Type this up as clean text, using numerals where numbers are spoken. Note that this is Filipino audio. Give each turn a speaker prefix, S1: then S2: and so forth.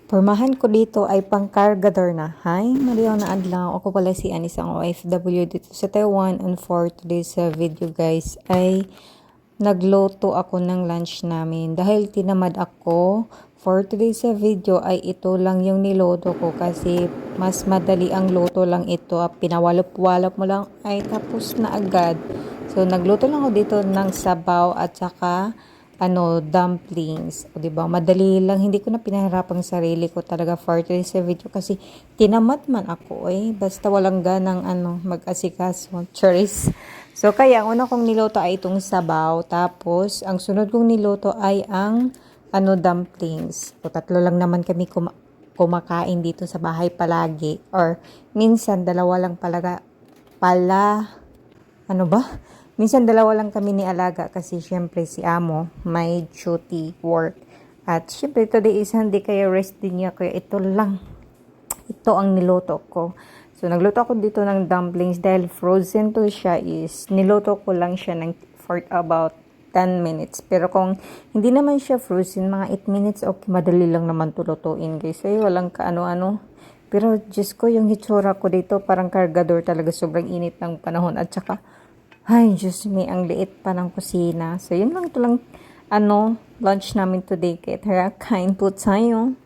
S1: Pormahan ko dito ay pang-cargador na. Hi, Mariao na adlaw. Ako pala si Anis, ang OFW dito sa Taiwan. And for today's video guys ay nagluto ako ng lunch namin. Dahil tinamad ako, for today's video ay ito lang yung niluto ko kasi mas madali ang luto lang ito. Pinawalop-walop mo lang ay tapos na agad. So nagluto lang ako dito ng sabaw at saka dumplings. O, diba? Madali lang. Hindi ko na pinahirapang sarili ko talaga for today's video kasi tinamad man ako Basta walang ganang mag-asikaso. Charis. So, kaya ang una kong niluto ay itong sabaw. Tapos, ang sunod kong niluto ay ang dumplings. So, tatlo lang naman kami kumakain dito sa bahay palagi. Or, minsan, dalawa lang minsan dalawa lang kami ni alaga kasi syempre si amo may duty work. At syempre today is hindi kaya rest din niya kaya ito lang. Ito ang niluto ko. So nagluto ako dito ng dumplings dahil frozen to siya is niluto ko lang siya for about 10 minutes. Pero kung hindi naman siya frozen, mga 8 minutes, okay, madali lang naman tulutuin guys. Walang kaano-ano. Pero Diyos ko, yung hitsura ko dito parang kargador talaga, sobrang init ng panahon. At saka ay, Diyos me, ang liit pa ng kusina. So, yun lang, ito lang, lunch namin today. Kaya tara, kain po tayo.